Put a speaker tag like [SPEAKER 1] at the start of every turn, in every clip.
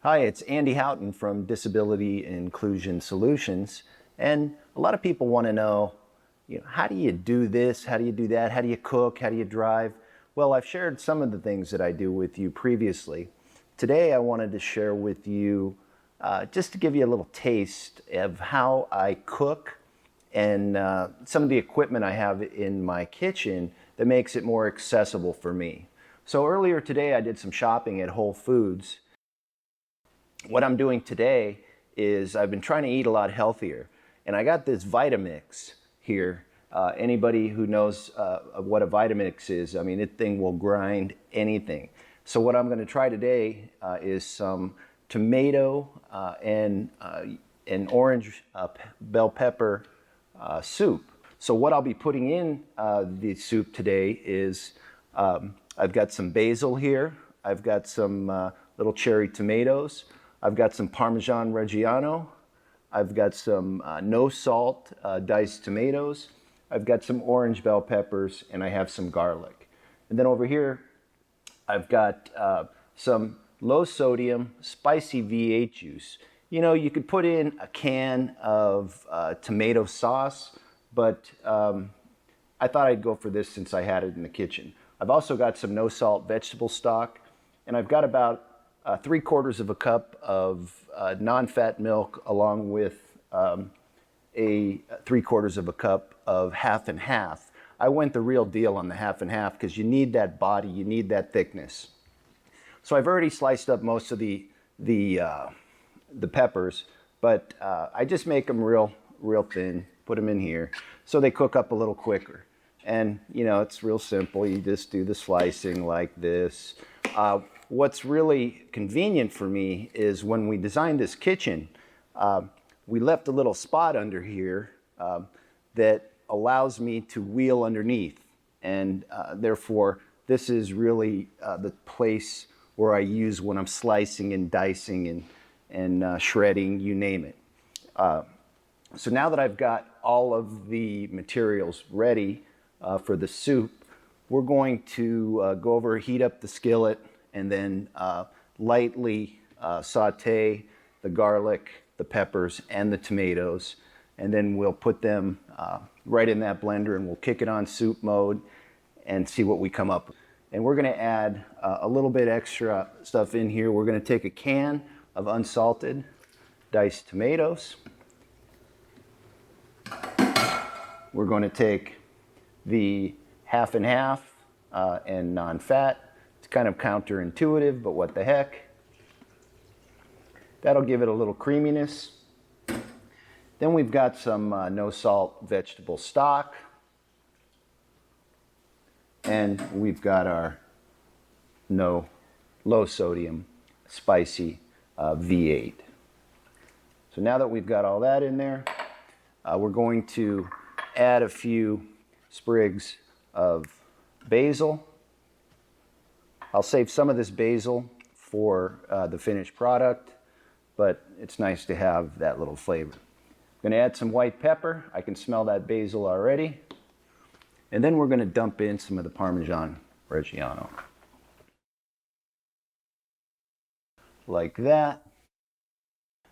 [SPEAKER 1] Hi, it's Andy Houghton from Disability Inclusion Solutions. And a lot of people want to know, how do you do this? How do you do that? How do you cook? How do you drive? Well, I've shared some of the things that I do with you previously. Today, I wanted to share with you, just to give you a little taste of how I cook and some of the equipment I have in my kitchen that makes it more accessible for me. So earlier today, I did some shopping at Whole Foods. What I'm doing today is I've been trying to eat a lot healthier, and I got this Vitamix here. Anybody who knows what a Vitamix is, I mean, it thing will grind anything. So what I'm going to try today is some tomato and orange bell pepper soup. So what I'll be putting in the soup today is I've got some basil here. I've got some little cherry tomatoes. I've got some Parmesan Reggiano. I've got some no salt diced tomatoes. I've got some orange bell peppers, and I have some garlic. And then over here, I've got some low sodium spicy V8 juice. You know, you could put in a can of tomato sauce, but I thought I'd go for this since I had it in the kitchen. I've also got some no salt vegetable stock, and I've got about 3/4 of a cup of non-fat milk, along with a 3/4 of a cup of half and half. I went the real deal on the half and half because you need that body, you need that thickness. So I've already sliced up most of the peppers, but I just make them real thin, put them in here, so they cook up a little quicker. And you know, it's real simple. You just do the slicing like this. What's really convenient for me is when we designed this kitchen, we left a little spot under here that allows me to wheel underneath. And therefore, this is really the place where I use when I'm slicing and dicing and shredding, you name it. So now that I've got all of the materials ready for the soup, we're going to go over, heat up the skillet, and then lightly saute the garlic, the peppers, and the tomatoes. And then we'll put them right in that blender, and we'll kick it on soup mode and see what we come up with. And we're gonna add a little bit extra stuff in here. We're gonna take a can of unsalted diced tomatoes. We're gonna take the half and half and non-fat. It's kind of counterintuitive, but what the heck. That'll give it a little creaminess. Then we've got some no salt vegetable stock. And we've got our low sodium spicy V8. So now that we've got all that in there, we're going to add a few sprigs of basil. I'll save some of this basil for the finished product, but it's nice to have that little flavor. I'm gonna add some white pepper. I can smell that basil already. And then we're gonna dump in some of the Parmesan Reggiano. Like that.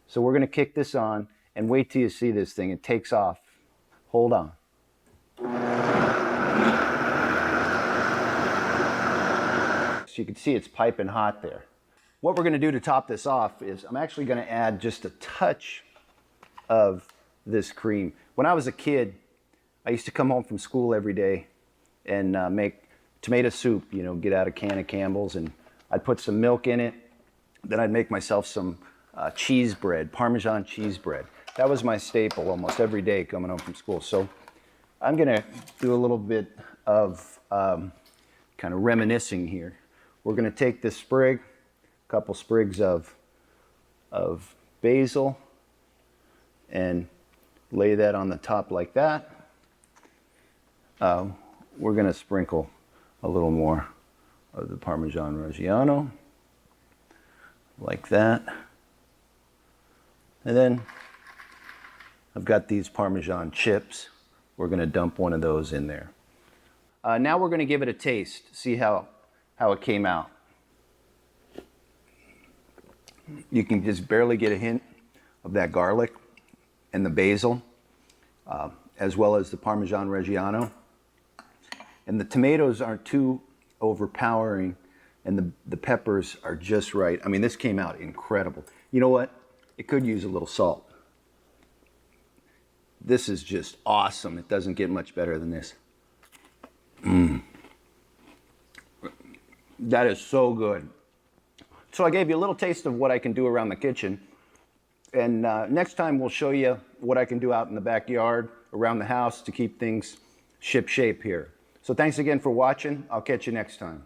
[SPEAKER 1] So we're gonna kick this on and wait till you see this thing. It takes off. Hold on. So you can see it's piping hot there. What we're gonna do to top this off is I'm actually gonna add just a touch of this cream. When I was a kid, I used to come home from school every day and make tomato soup, you know, get out a can of Campbell's, and I'd put some milk in it. Then I'd make myself some cheese bread, Parmesan cheese bread. That was my staple almost every day coming home from school. So I'm gonna do a little bit of kind of reminiscing here. We're gonna take this sprig, a couple sprigs of basil, and lay that on the top like that. We're gonna sprinkle a little more of the Parmesan Reggiano, like that. And then I've got these Parmesan chips. We're gonna dump one of those in there. Now we're gonna give it a taste, see how it came out. You can just barely get a hint of that garlic and the basil, as well as the Parmesan Reggiano. And the tomatoes aren't too overpowering, and the peppers are just right. I mean, this came out incredible. You know what? It could use a little salt. This is just awesome. It doesn't get much better than this. That is so good. So I gave you a little taste of what I can do around the kitchen. And next time we'll show you what I can do out in the backyard, around the house to keep things ship shape here. So thanks again for watching. I'll catch you next time.